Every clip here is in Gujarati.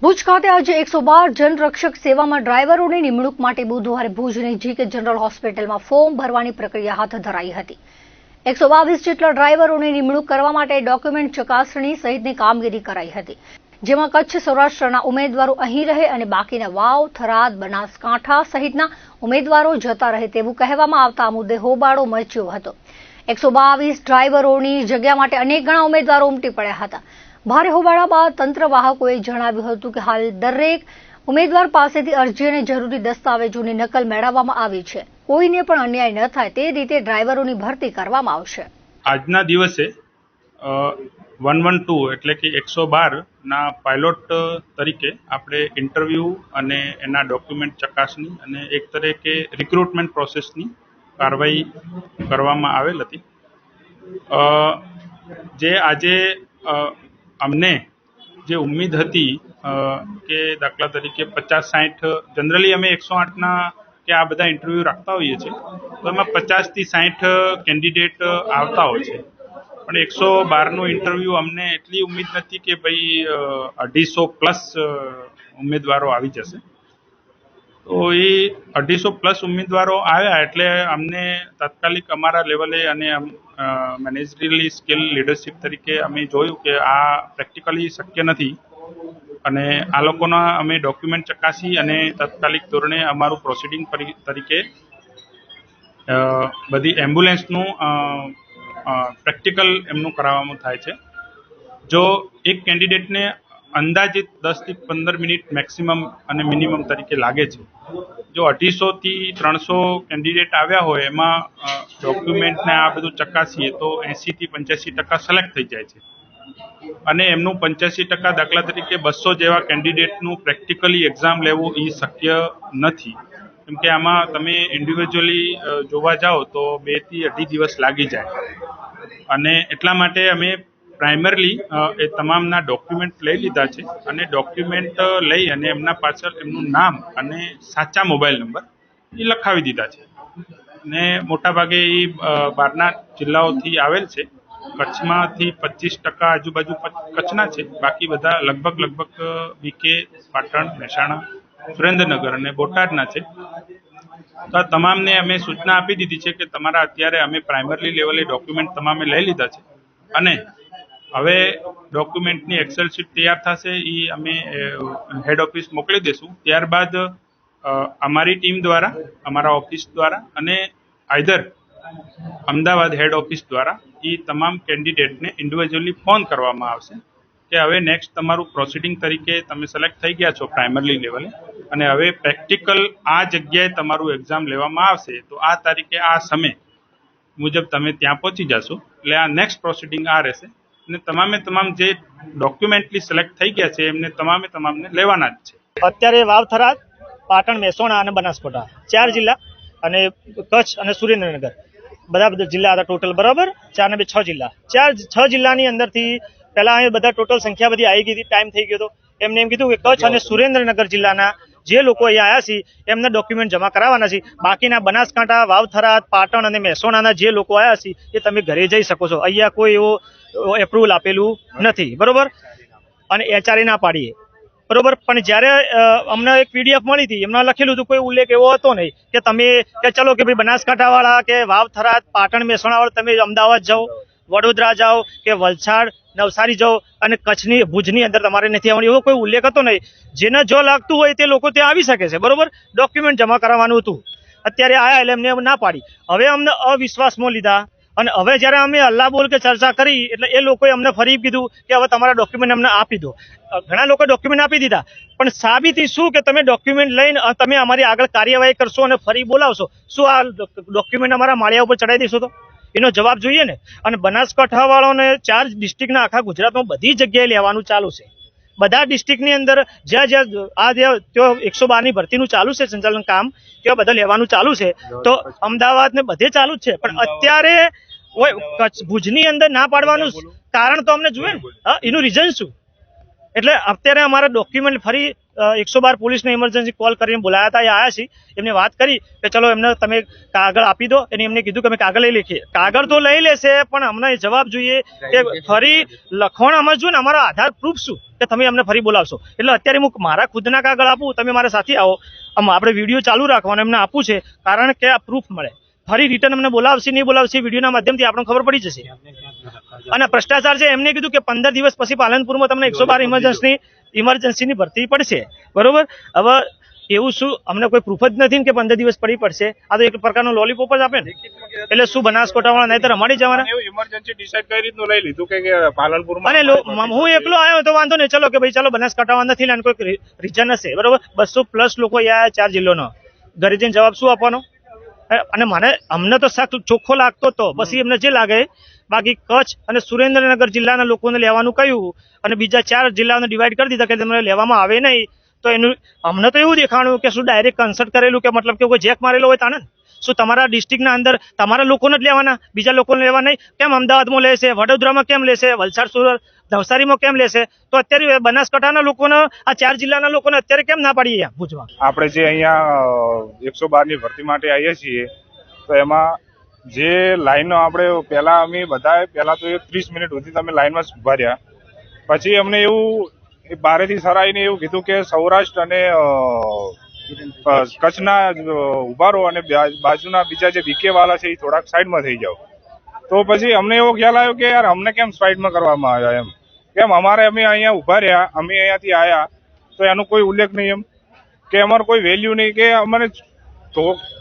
ભુજ ખાતે આજે 112 જનરક્ષક સેવામાં ડ્રાઈવરોની નિમણૂક માટે બુધવારે ભુજની જીકે જનરલ હોસ્પિટલમાં ફોર્મ ભરવાની પ્રક્રિયા હાથ ધરાઈ હતી। 122 જેટલા ડ્રાઈવરોની નિમણૂક કરવા માટે ડોક્યુમેન્ટ ચકાસણી સહિતની કામગીરી કરાઈ હતી, જેમાં કચ્છ સૌરાષ્ટ્રના ઉમેદવારો અહીં રહે અને બાકીના વાવ, થરાદ, બનાસકાંઠા સહિતના ઉમેદવારો જતા રહે તેવું કહેવામાં આવતા આ મુદ્દે હોબાળો મચ્યો હતો। 122 ડ્રાઈવરોની જગ્યા માટે અનેક ગણા ઉમેદવારો ઉમટી પડ્યા હતા। ભારે હોબાળા બાદ તંત્રવાહકોએ જણાવ્યું હતું કે હાલ દરેક ઉમેદવાર પાસેથી અરજી અને જરૂરી દસ્તાવેજોની નકલ મેળવવામાં આવી છે। કોઈને પણ અન્યાય ન થાય તે રીતે ડ્રાઈવરોની ભરતી કરવામાં આવશે। આજના દિવસે 112 એટલે કે 112 ના પાયલોટ તરીકે આપણે ઇન્ટરવ્યૂ અને એના ડોક્યુમેન્ટ ચકાસણી અને એક તરીકે રિક્રુટમેન્ટ પ્રોસેસની કાર્યવાહી કરવામાં આવેલ હતી। જે આજે અમને જે ઉમ્મીદ હતી કે દાખલા તરીકે 50-60 જનરલી અમે 108ના કે આ બધા ઇન્ટરવ્યૂ રાખતા હોઈએ છીએ, તો એમાં 50 થી 60 કેન્ડિડેટ આવતા હોય છે, પણ 112નું ઇન્ટરવ્યૂ અમને એટલી ઉમ્મીદ નથી કે ભાઈ 250+ ઉમેદવારો આવી જશે। તો એ 250+ ઉમેદવારો આવ્યા એટલે અમને તાત્કાલિક અમારા લેવલે અને મેનેજરિયલી સ્કિલ લીડરશિપ તરીકે અમે જોયું કે આ પ્રેક્ટિકલી શક્ય નથી અને આ લોકોના અમે ડોક્યુમેન્ટ ચકાસી અને તાત્કાલિક ધોરણે અમારું પ્રોસિડિંગ તરીકે બધી એમ્બ્યુલન્સનું પ્રેક્ટિકલ એમનું કરાવવામાં થાય છે। જો એક કેન્ડિડેટને અંદાજિત 10 થી 15 મિનિટ મેક્સિમમ અને મિનિમમ તરીકે લાગે છે। જો 250 થી 300 કેન્ડિડેટ આવ્યા હોય એમાં ડોક્યુમેન્ટને આ બધું ચકાસીએ તો 80 થી 85% સિલેક્ટ થઈ જાય છે અને એમનું 85% દાખલા તરીકે 200 જેવા કેન્ડિડેટનું પ્રેક્ટિકલી એક્ઝામ લેવું એ શક્ય નથી, કેમ કે આમાં તમે ઇન્ડિવિજ્યુઅલી જોવા જાઓ તો 2 થી 2.5 દિવસ લાગી જાય અને એટલા માટે અમે પ્રાઇમરલી એ તમામના ડોક્યુમેન્ટ લઈ લીધા છે અને ડોક્યુમેન્ટ લઈ અને એમના પાછળ એમનું નામ અને સાચા મોબાઈલ નંબર એ લખાવી દીધા છે ને મોટાભાગે એ બહારના જિલ્લાઓથી આવેલ છે। કચ્છમાંથી 25% આજુબાજુ કચ્છના છે, બાકી બધા લગભગ બીકે, પાટણ, મહેસાણા, સુરેન્દ્રનગર અને બોટાદના છે। તો આ તમામને અમે સૂચના આપી દીધી છે કે તમારા અત્યારે અમે પ્રાઇમરી લેવલે ડોક્યુમેન્ટ તમામે લઈ લીધા છે અને હવે ડોક્યુમેન્ટની એક્સેલ શીટ તૈયાર થશે, એ અમે હેડ ઓફિસ મોકલી દઈશું। ત્યારબાદ અમારી ટીમ દ્વારા, અમારા ઓફિસ દ્વારા અને આઈધર અમદાવાદ હેડ ઓફિસ દ્વારા એ તમામ કેન્ડિડેટને ઇન્ડિવિજ્યુઅલી ફોન કરવામાં આવશે કે હવે નેક્સ્ટ તમારું પ્રોસિડિંગ તરીકે તમે સિલેક્ટ થઈ ગયા છો પ્રાઇમરી લેવલે અને હવે પ્રેક્ટિકલ આ જગ્યાએ તમારું એક્ઝામ લેવામાં આવશે, તો આ તારીખે આ સમય મુજબ તમે ત્યાં પહોંચી જશો, એટલે આ નેક્સ્ટ પ્રોસિડિંગ આ રહેશે અને તમામ જે ડોક્યુમેન્ટલી સિલેક્ટ થઈ ગયા છે એમને તમામને લેવાના જ છે। અત્યારે વાવ, થરાદ, પાટણ, મહેસાણા અને બનાસકાંઠા 4 જિલ્લા અને કચ્છ અને સુરેન્દ્રનગર બધા જિલ્લા હતા ટોટલ, બરાબર 4 ને 2 6 જિલ્લા, 6 જિલ્લાની અંદરથી પહેલા અહીં બધા ટોટલ સંખ્યા બધી આવી ગઈ હતી, ટાઈમ થઈ ગયો હતો, એમને એમ કીધું કે કચ્છ અને સુરેન્દ્રનગર જિલ્લાના જે લોકો અહીંયા આવ્યા છે એમના ડોક્યુમેન્ટ જમા કરાવવાના છે, બાકીના બનાસકાંઠા, વાવ, થરાદ, પાટણ અને મહેસાણાના જે લોકો આવ્યા છે એ તમે ઘરે જઈ શકો છો, અહીંયા કોઈ એવો એપ્રુવલ આપેલું નથી, બરોબર, અને HRA ના પાડીએ, બરોબર। પણ જ્યારે અમને એક PDF મળી હતી, એમના લખેલું હતું, કોઈ ઉલ્લેખ એવો હતો નહીં કે તમે કે ચલો કે ભાઈ બનાસકાંઠા વાળા કે વાવ, થરાદ, પાટણ, મહેસાણા વાળા તમે અમદાવાદ જાઓ, વડોદરા જાઓ કે વલસાડ, નવસારી જાઓ અને કચ્છની ભુજની અંદર તમારે નથી આવવાનું, એવો કોઈ ઉલ્લેખ હતો નહીં। જેને જો લાગતું હોય તે લોકો ત્યાં આવી શકે છે, બરોબર, ડોક્યુમેન્ટ જમા કરાવવાનું હતું। અત્યારે આયા એટલે એમને ના પાડી, હવે અમને અવિશ્વાસમાં લીધા અને હવે જ્યારે અમે અલ્લાહ બોલ કે ચર્ચા કરી એટલે એ લોકોએ અમને ફરી કીધું કે હવે તમારા ડોક્યુમેન્ટ અમને આપી દો। ઘણા લોકો ડોક્યુમેન્ટ આપી દીધા, પણ સાબિતી શું કે તમે ડોક્યુમેન્ટ લઈને તમે અમારી આગળ કાર્યવાહી કરશો અને ફરી બોલાવશો, શું આ ડોક્યુમેન્ટ અમારા માળિયા ઉપર ચડાવી દેશો? તો એનો જવાબ જોઈએ ને। અને બનાસકાંઠા વાળાને 4 ડિસ્ટ્રિક્ટના આખા ગુજરાતમાં બધી જગ્યાએ લેવાનું ચાલુ છે, બધા ડિસ્ટ્રિક્ટની અંદર જ્યાં ત્યાં 112ની ભરતીનું ચાલુ છે સંચાલન કામ, ત્યાં બધા લેવાનું ચાલુ છે, તો અમદાવાદ ને બધે ચાલુ જ છે, પણ અત્યારે ભુજની અંદર ના પાડવાનું કારણ તો અમને જોઈએ ને, એનું રીઝન શું? એટલે અત્યારે અમારા ડોક્યુમેન્ટ ફરી 112 પોલીસને ઇમરજન્સી કોલ કરીને બોલાયા હતા, એ આવ્યા છે, એમને વાત કરી કે ચલો એમને તમે કાગળ આપી દો, અને એમને કીધું કે અમે કાગળ લઈ લખીએ, કાગળ તો લઈ લેશે પણ અમને જવાબ જોઈએ કે ફરી લખવાના અમારે જોઈએ ને, અમારો આધાર પ્રૂફ શું? કે તમે અમને ફરી બોલાવશો. એટલે અત્યારે હું મારા ખુદના કાગળ આપું, તમે મારા સાથે આવો, આપણે વિડીયો ચાલુ રાખવાનો એમને આપવું છે, કારણ કે આ પ્રૂફ મળે. ફરી રિટર્ન અમને બોલાવશે નહીં બોલાવશે વિડીયોના માધ્યમથી આપણને ખબર પડી જશે. અને ભ્રષ્ટાચાર છે એમને કીધું કે 15 દિવસ પછી પાલનપુરમાં તમને 112 ઇમરજન્સીની ભરતી પડશે, બરોબર. હવે એવું શું અમને કોઈ પ્રૂફ જ નથી ને કે 15 દિવસ પડી પડશે. આ તો એક પ્રકારનો લોલીપોપ જ આપે ને. એટલે શું બનાસકોટાવાળા નહીં તો રમાડી જવાના. ઇમરજન્સી ડિસાઈડ કઈ રીતનું લઈ લીધું કે પાલનપુરમાં અને હું એકલો આવ્યો તો વાંધો નહીં, ચલો કે ભાઈ ચાલો બનાસકાંઠામાં નથી ને કોઈ રીઝન હશે, બરોબર. 200+ લોકો આવ્યા 4 જિલ્લાનો, ઘરે જઈને જવાબ શું આપવાનો. અને અમને તો શક ચોખ્ખો લાગતો હતો, પછી એમને જે લાગે. બાકી કચ્છ અને સુરેન્દ્રનગર જિલ્લાના લોકોને લેવાનું કહ્યું અને બીજા 4 જિલ્લાઓને ડિવાઈડ કરી દીધા કે તમને લેવામાં આવે નહીં. તો એનું અમને તો એવું દેખાણું કે શું ડાયરેક્ટ કન્સલ્ટ કરેલું, કે મતલબ કે કોઈ જેક મારેલો હોય તાને. શું તમારા ડિસ્ટ્રિક્ટના અંદર તમારા લોકોને જ લેવાના, બીજા લોકોને લેવા નહીં? કેમ અમદાવાદમાં લેશે, વડોદરામાં કેમ લેશે, વલસાડ, સુરત, નવસારીમાં કેમ લેશે? તો અત્યારે બનાસકાંઠાના લોકોને, આ 4 જિલ્લાના લોકોને અત્યારે કેમ ના પાડીએ ભુજમાં? આપણે જે અહીંયા 112 ની ભરતી માટે આવીએ છીએ, તો એમાં જે લાઈનો આપણે પહેલા તો 30 મિનિટ સુધી તમે લાઈનમાં ઉભા રહ્યા. પછી અમને એવું બારેથી સર આવીને એવું કીધું કે સૌરાષ્ટ્ર અને કચ્છના ઉભા રહો અને બાજુના બીજા જે બીકે વાળા છે એ થોડાક સાઈડમાં થઈ જાઓ. તો પછી અમને એવો ખ્યાલ આવ્યો કે યાર અમને કેમ સાઈડમાં કરવામાં આવ્યા એમ, કેમ અમે અહીંયા ઉભા રહ્યા, અમે અહીંયાથી આવ્યા તો એનો કોઈ ઉલ્લેખ નહીં એમ, કે અમારો કોઈ વેલ્યુ નહીં, કે અમને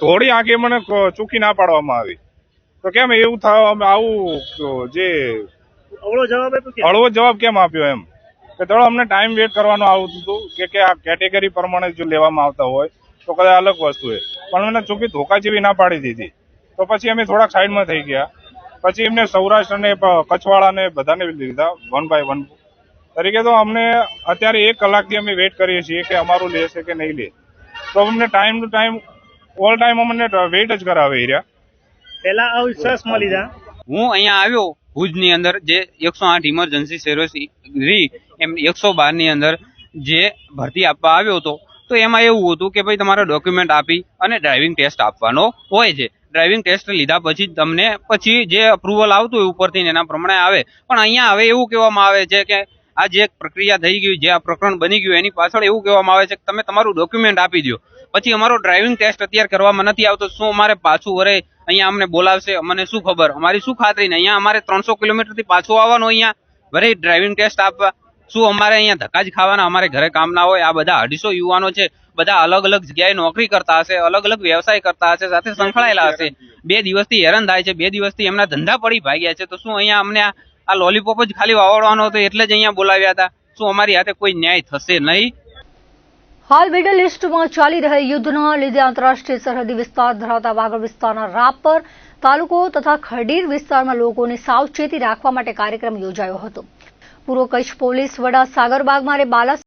થોડી આંખે મને ચૂકી ના પાડવામાં આવી. તો કેમ એવું થાય, આવું જે હળવો જવાબ કેમ આપ્યો એમ, કે થોડો અમને ટાઈમ વેટ કરવાનો આવતું હતું કે આ કેટેગરી પ્રમાણે જો લેવામાં આવતા હોય તો કદાચ અલગ વસ્તુ છે, પણ મને ચોખ્ખી ધોકા જેવી ના પાડી દીધી. તો પછી અમે થોડાક સાઈડમાં થઈ ગયા. પછી એમને સૌરાષ્ટ્ર અને કચ્છવાળાને બધાને લીધા 1 by 1 તરીકે. તો અમને અત્યારે 1 કલાકથી અમે વેટ કરીએ છીએ કે અમારું લેશે કે નહીં લે. તો અમને time to time all time અમને વેઇટ જ કરાવી રહ્યા. પહેલા અવિશ્વાસમાં લીધા. હું અહીંયા આવ્યો ભુજની અંદર, જે 108 ઇમરજન્સી સર્વિસ રી એમ 112 ની અંદર જે ભરતી આપવા આવ્યો હતો. તો એમાં એવું હતું કે ભાઈ તમારે ડોક્યુમેન્ટ આપી અને ડ્રાઇવિંગ ટેસ્ટ આપવાનો હોય છે. ડ્રાઇવિંગ ટેસ્ટ લીધા પછી તમને જે અપ્રુવલ આવતું હોય ઉપરથી એના પ્રમાણે આવે. પણ અહીંયા હવે એવું કહેવામાં આવે છે કે આ જે પ્રક્રિયા થઈ ગઈ, જે આ પ્રકરણ બની ગયું, એની પાછળ એવું કહેવામાં આવે છે કે તમે તમારું ડોક્યુમેન્ટ આપી દો, પછી અમારો ડ્રાઇવિંગ ટેસ્ટ અત્યારે કરવામાં નથી આવતો. શું અમારે પાછું વરે અહીંયા અમને બોલાવશે? અમને શું ખબર, અમારી શું ખાતરી ને? અહીંયા અમારે 300 કિલોમીટરથી પાછું આવવાનું અહીંયા વરે ડ્રાઇવિંગ ટેસ્ટ આપવા. શું અમારે અહીંયા ધક્કા જ ખાવાના? અમારે ઘરે કામ ના હોય? આ બધા 250 યુવાનો છે, બધા અલગ અલગ જગ્યાએ નોકરી કરતા હશે, અલગ અલગ વ્યવસાય કરતા હશે, સાથે સંકળાયેલા હશે. 2 દિવસથી હેરાન થાય છે, 2 દિવસથી એમના ધંધા પડી ભાગ્યા છે. તો શું અહીંયા અમને આ લોલીપોપ જ ખાલી વાવડવાનો હતો એટલે જ અહીંયા બોલાવ્યા હતા? શું અમારી હાથે કોઈ ન્યાય થશે નહીં? હાલ મિડલ ઇસ્ટમાં ચાલી રહેલ યુદ્ધના લીધે આંતરરાષ્ટ્રીય સરહદી વિસ્તાર ધરાવતા વાગડ વિસ્તારના રાપર તાલુકો તથા ખડીર વિસ્તારમાં લોકોને સાવચેતી રાખવા માટે કાર્યક્રમ યોજાયો હતો. પૂર્વ કચ્છ પોલીસ વડા સાગર બાગમારે બાલા